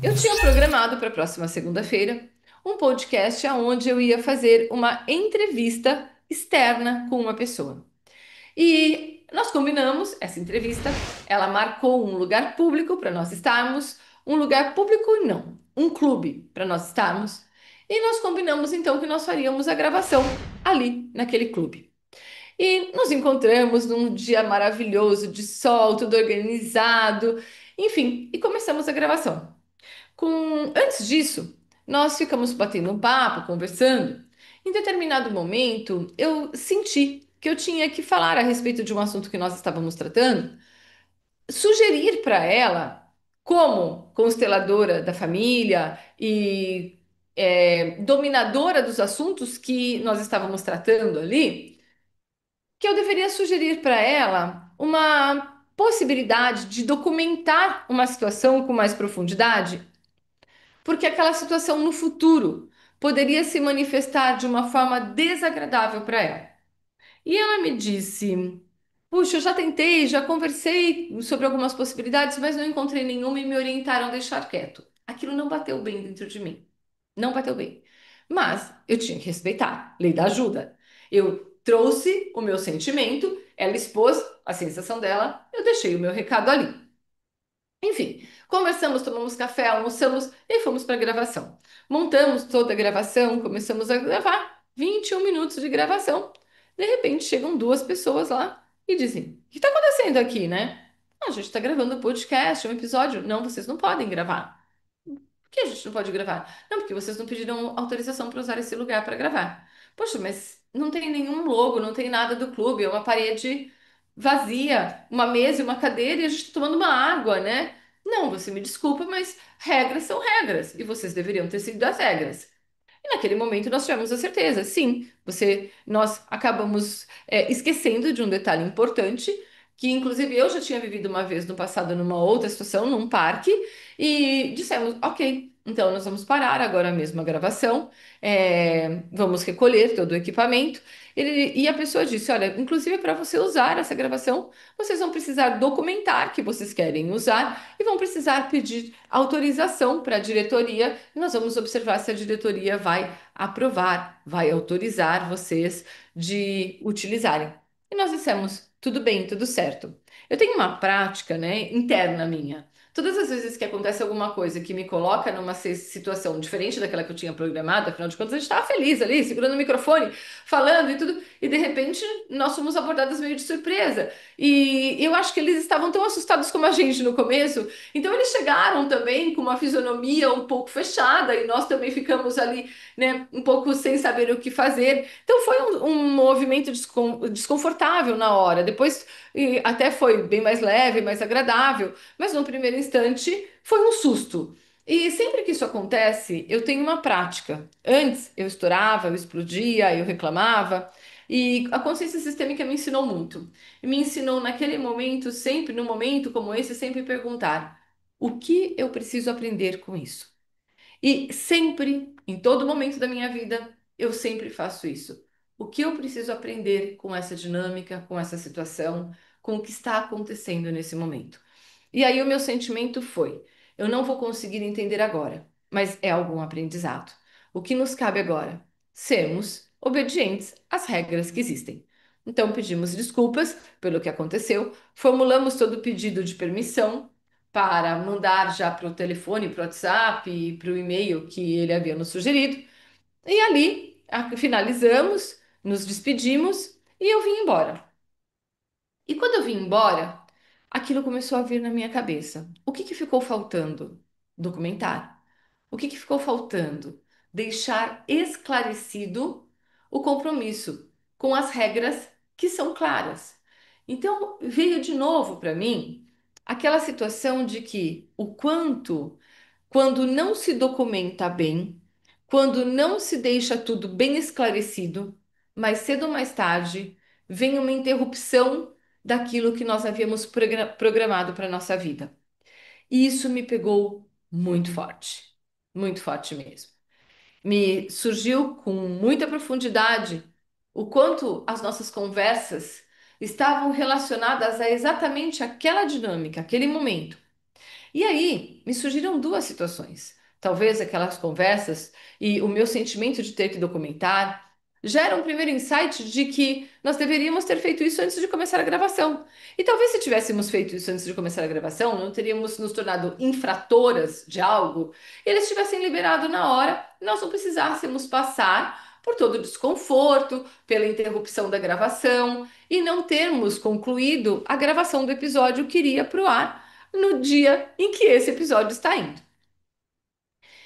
Eu tinha programado para a próxima segunda-feira um podcast onde eu ia fazer uma entrevista externa com uma pessoa. E nós combinamos essa entrevista, ela marcou um lugar público para nós estarmos, um lugar público não, um clube para nós estarmos. E nós combinamos então que nós faríamos a gravação ali naquele clube. E nos encontramos num dia maravilhoso de sol, tudo organizado, enfim, e começamos a gravação. Antes disso, nós ficamos batendo um papo, conversando. Em determinado momento, eu senti que eu tinha que falar a respeito de um assunto que nós estávamos tratando, sugerir para ela, como consteladora da família e dominadora dos assuntos que nós estávamos tratando ali, que eu deveria sugerir para ela uma possibilidade de documentar uma situação com mais profundidade, porque aquela situação no futuro poderia se manifestar de uma forma desagradável para ela. E ela me disse: Puxa, eu já tentei, já conversei sobre algumas possibilidades, mas não encontrei nenhuma e me orientaram a deixar quieto. Aquilo não bateu bem dentro de mim. Não bateu bem. Mas eu tinha que respeitar, lei da ajuda. Eu trouxe o meu sentimento, ela expôs a sensação dela, eu deixei o meu recado ali. Enfim, conversamos, tomamos café, almoçamos e fomos para a gravação. Montamos toda a gravação, começamos a gravar. 21 minutos de gravação. De repente chegam duas pessoas lá e dizem: O que está acontecendo aqui, né? "Ah, a gente está gravando um podcast, um episódio. Não, vocês não podem gravar. Por que a gente não pode gravar? Não, porque vocês não pediram autorização para usar esse lugar para gravar. Poxa, mas não tem nenhum logo, não tem nada do clube, é uma parede vazia, uma mesa e uma cadeira e a gente está tomando uma água, né? Não, você me desculpa, mas regras são regras e vocês deveriam ter seguido as regras. E naquele momento nós tivemos a certeza, sim, nós acabamos esquecendo de um detalhe importante, que inclusive eu já tinha vivido uma vez no passado numa outra situação, num parque, e dissemos, ok, então nós vamos parar agora mesmo a gravação, vamos recolher todo o equipamento. E a pessoa disse, olha, inclusive para você usar essa gravação, vocês vão precisar documentar que vocês querem usar e vão precisar pedir autorização para a diretoria. Nós vamos observar se a diretoria vai aprovar, vai autorizar vocês de utilizarem. E nós dissemos, tudo bem, tudo certo. Eu tenho uma prática, né, interna minha. Todas as vezes que acontece alguma coisa que me coloca numa situação diferente daquela que eu tinha programado, afinal de contas, a gente estava feliz ali, segurando o microfone, falando e tudo, e de repente nós fomos abordados meio de surpresa. E eu acho que eles estavam tão assustados como a gente no começo, então eles chegaram também com uma fisionomia um pouco fechada e nós também ficamos ali, né, um pouco sem saber o que fazer. Então foi um movimento desconfortável na hora. Depois até foi bem mais leve, mais agradável, mas no primeiro instante foi um susto. E sempre que isso acontece, eu tenho uma prática. Antes eu estourava, eu explodia, eu reclamava. E a consciência sistêmica me ensinou muito. Me ensinou naquele momento, sempre, num momento como esse, sempre perguntar: o que eu preciso aprender com isso? E sempre, em todo momento da minha vida, eu sempre faço isso. O que eu preciso aprender com essa dinâmica, com essa situação, com o que está acontecendo nesse momento? E aí o meu sentimento foi: eu não vou conseguir entender agora, mas é algum aprendizado. O que nos cabe agora? Sermos obedientes às regras que existem. Então pedimos desculpas pelo que aconteceu, formulamos todo o pedido de permissão para mandar já para o telefone, para o WhatsApp e para o e-mail que ele havia nos sugerido. E ali finalizamos, nos despedimos e eu vim embora. E quando eu vim embora, aquilo começou a vir na minha cabeça. O que que ficou faltando? Documentar. O que que ficou faltando? Deixar esclarecido o compromisso com as regras que são claras. Então, veio de novo para mim aquela situação de que o quanto, quando não se documenta bem, quando não se deixa tudo bem esclarecido, mais cedo ou mais tarde, vem uma interrupção daquilo que nós havíamos programado para a nossa vida. E isso me pegou muito forte mesmo. Me surgiu com muita profundidade o quanto as nossas conversas estavam relacionadas a exatamente aquela dinâmica, aquele momento. E aí me surgiram duas situações. Talvez aquelas conversas e o meu sentimento de ter que documentar gera um primeiro insight de que nós deveríamos ter feito isso antes de começar a gravação. E talvez se tivéssemos feito isso antes de começar a gravação, não teríamos nos tornado infratoras de algo, e eles tivessem liberado na hora, nós não precisássemos passar por todo o desconforto, pela interrupção da gravação e não termos concluído a gravação do episódio que iria para o ar no dia em que esse episódio está indo.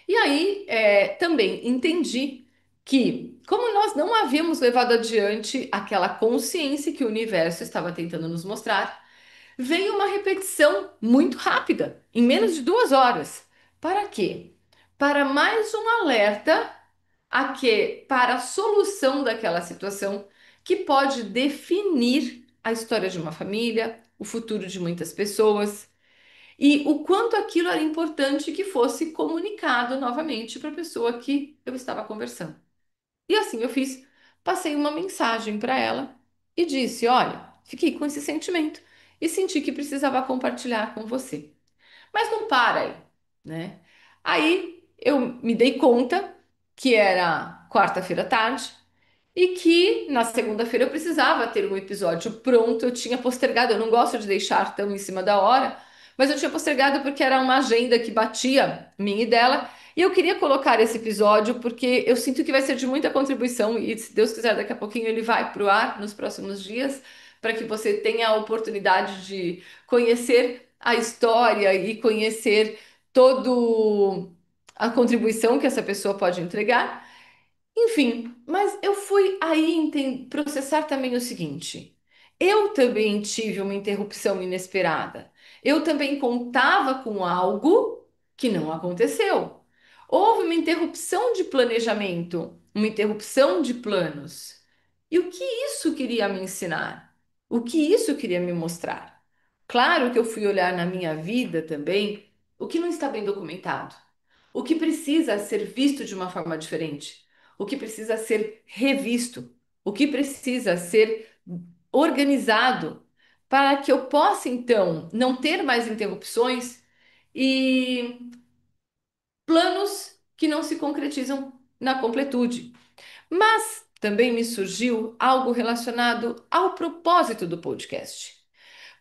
E aí, também entendi que, como nós não havíamos levado adiante aquela consciência que o universo estava tentando nos mostrar, veio uma repetição muito rápida, em menos de 2 horas. Para quê? Para mais um alerta para a solução daquela situação que pode definir a história de uma família, o futuro de muitas pessoas e o quanto aquilo era importante que fosse comunicado novamente para a pessoa que eu estava conversando. E assim eu fiz, passei uma mensagem para ela e disse: Olha, fiquei com esse sentimento e senti que precisava compartilhar com você. Mas não para aí, né? Aí eu me dei conta que era quarta-feira à tarde e que na segunda-feira eu precisava ter um episódio pronto. Eu tinha postergado, eu não gosto de deixar tão em cima da hora, mas eu tinha postergado porque era uma agenda que batia minha e dela. E eu queria colocar esse episódio porque eu sinto que vai ser de muita contribuição e, se Deus quiser, daqui a pouquinho ele vai para o ar nos próximos dias, para que você tenha a oportunidade de conhecer a história e conhecer todo a contribuição que essa pessoa pode entregar. Enfim, mas eu fui aí processar também o seguinte: eu também tive uma interrupção inesperada. Eu também contava com algo que não aconteceu. Houve uma interrupção de planejamento, uma interrupção de planos. E o que isso queria me ensinar? O que isso queria me mostrar? Claro que eu fui olhar na minha vida também o que não está bem documentado, o que precisa ser visto de uma forma diferente, o que precisa ser revisto, o que precisa ser organizado para que eu possa então não ter mais interrupções e planos que não se concretizam na completude. Mas também me surgiu algo relacionado ao propósito do podcast.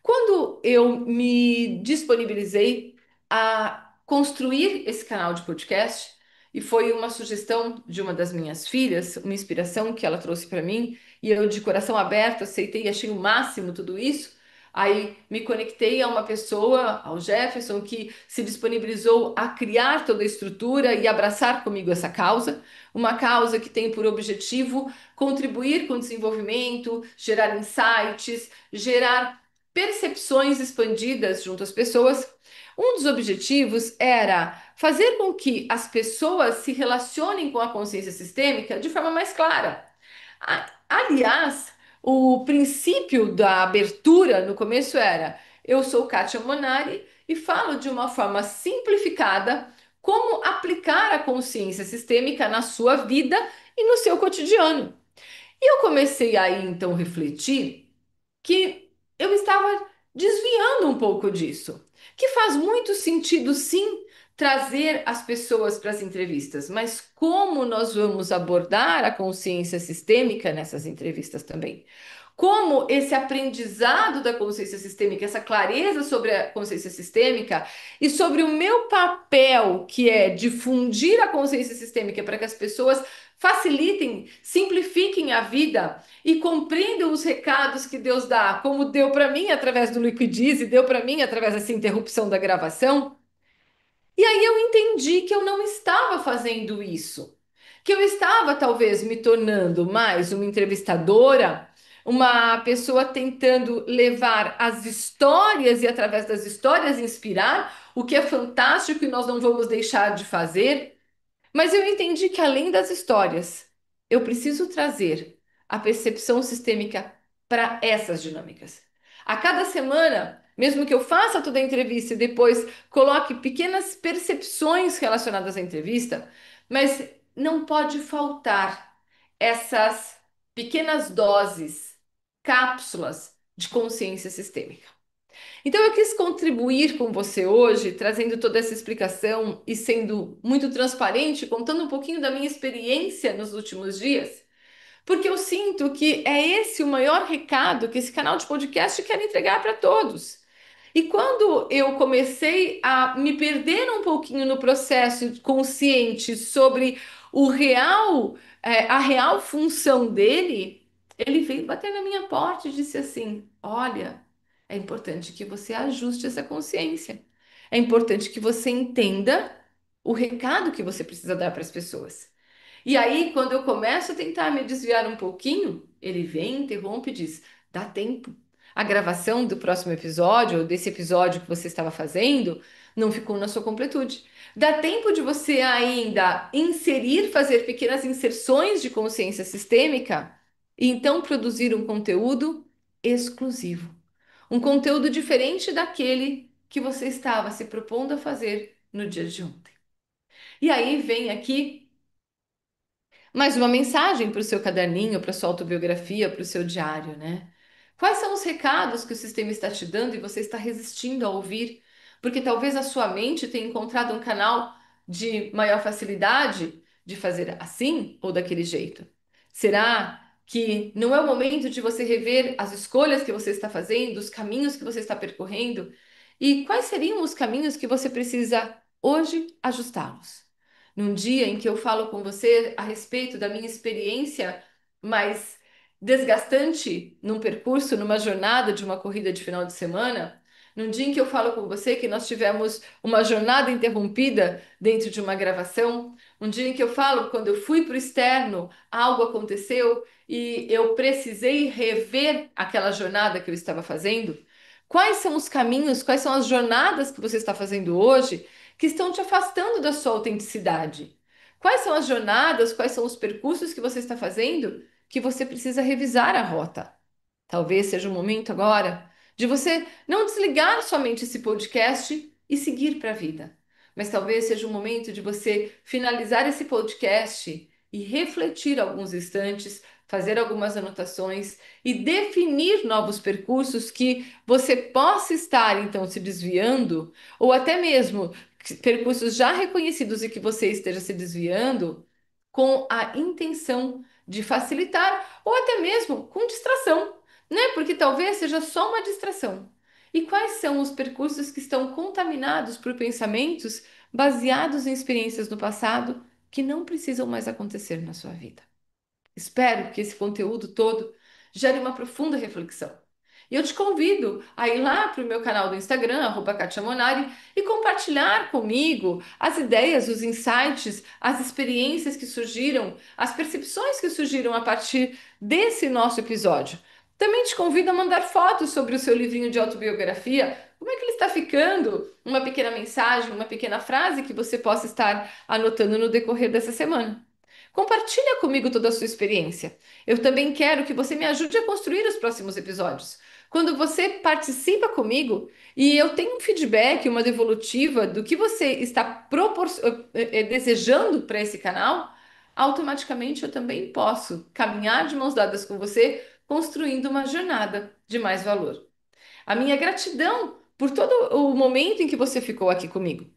Quando eu me disponibilizei a construir esse canal de podcast, e foi uma sugestão de uma das minhas filhas, uma inspiração que ela trouxe para mim, e eu, de coração aberto, aceitei e achei o máximo tudo isso. Aí me conectei a uma pessoa, ao Jefferson, que se disponibilizou a criar toda a estrutura e abraçar comigo essa causa, uma causa que tem por objetivo contribuir com o desenvolvimento, gerar insights, gerar percepções expandidas junto às pessoas. Um dos objetivos era fazer com que as pessoas se relacionem com a consciência sistêmica de forma mais clara. Aliás, o princípio da abertura no começo era: eu sou Kátia Monari e falo de uma forma simplificada como aplicar a consciência sistêmica na sua vida e no seu cotidiano. E eu comecei aí então refletir que eu estava desviando um pouco disso. Que faz muito sentido, sim, trazer as pessoas para as entrevistas, mas como nós vamos abordar a consciência sistêmica nessas entrevistas também? Como esse aprendizado da consciência sistêmica, essa clareza sobre a consciência sistêmica e sobre o meu papel, que é difundir a consciência sistêmica para que as pessoas facilitem, simplifiquem a vida e compreendam os recados que Deus dá, como deu para mim através do Liquidize, deu para mim através dessa interrupção da gravação. E aí eu entendi que eu não estava fazendo isso, que eu estava talvez me tornando mais uma entrevistadora, uma pessoa tentando levar as histórias e através das histórias inspirar, o que é fantástico e nós não vamos deixar de fazer. Mas eu entendi que além das histórias, eu preciso trazer a percepção sistêmica para essas dinâmicas. A cada semana, mesmo que eu faça toda a entrevista e depois coloque pequenas percepções relacionadas à entrevista, mas não pode faltar essas pequenas doses, cápsulas de consciência sistêmica. Então eu quis contribuir com você hoje, trazendo toda essa explicação e sendo muito transparente, contando um pouquinho da minha experiência nos últimos dias, porque eu sinto que é esse o maior recado que esse canal de podcast quer entregar para todos. E quando eu comecei a me perder um pouquinho no processo consciente sobre o real, a real função dele, ele veio bater na minha porta e disse assim: Olha, é importante que você ajuste essa consciência. É importante que você entenda o recado que você precisa dar para as pessoas. E aí, quando eu começo a tentar me desviar um pouquinho, ele vem, interrompe e diz: dá tempo. A gravação do próximo episódio, ou desse episódio que você estava fazendo, não ficou na sua completude. Dá tempo de você ainda inserir, fazer pequenas inserções de consciência sistêmica e então produzir um conteúdo exclusivo. Um conteúdo diferente daquele que você estava se propondo a fazer no dia de ontem. E aí vem aqui mais uma mensagem para o seu caderninho, para sua autobiografia, para o seu diário, né? Quais são os recados que o sistema está te dando e você está resistindo a ouvir? Porque talvez a sua mente tenha encontrado um canal de maior facilidade de fazer assim ou daquele jeito. Será que não é o momento de você rever as escolhas que você está fazendo, os caminhos que você está percorrendo? E quais seriam os caminhos que você precisa hoje ajustá-los? Num dia em que eu falo com você a respeito da minha experiência mais desgastante num percurso, numa jornada de uma corrida de final de semana, num dia em que eu falo com você que nós tivemos uma jornada interrompida dentro de uma gravação, um dia em que eu falo quando eu fui para o externo, algo aconteceu e eu precisei rever aquela jornada que eu estava fazendo. Quais são os caminhos, quais são as jornadas que você está fazendo hoje que estão te afastando da sua autenticidade? Quais são as jornadas, quais são os percursos que você está fazendo que você precisa revisar a rota? Talvez seja o momento agora de você não desligar somente esse podcast e seguir para a vida. Mas talvez seja o momento de você finalizar esse podcast e refletir alguns instantes, fazer algumas anotações e definir novos percursos que você possa estar então se desviando, ou até mesmo percursos já reconhecidos e que você esteja se desviando com a intenção de facilitar ou até mesmo com distração, né? Porque talvez seja só uma distração. E quais são os percursos que estão contaminados por pensamentos baseados em experiências do passado que não precisam mais acontecer na sua vida? Espero que esse conteúdo todo gere uma profunda reflexão. E eu te convido a ir lá para o meu canal do Instagram, @KatiaMonari, e compartilhar comigo as ideias, os insights, as experiências que surgiram, as percepções que surgiram a partir desse nosso episódio. Também te convido a mandar fotos sobre o seu livrinho de autobiografia. Como é que ele está ficando? Uma pequena mensagem, uma pequena frase que você possa estar anotando no decorrer dessa semana. Compartilha comigo toda a sua experiência. Eu também quero que você me ajude a construir os próximos episódios. Quando você participa comigo e eu tenho um feedback, uma devolutiva do que você está desejando para esse canal, automaticamente eu também posso caminhar de mãos dadas com você, construindo uma jornada de mais valor. A minha gratidão por todo o momento em que você ficou aqui comigo.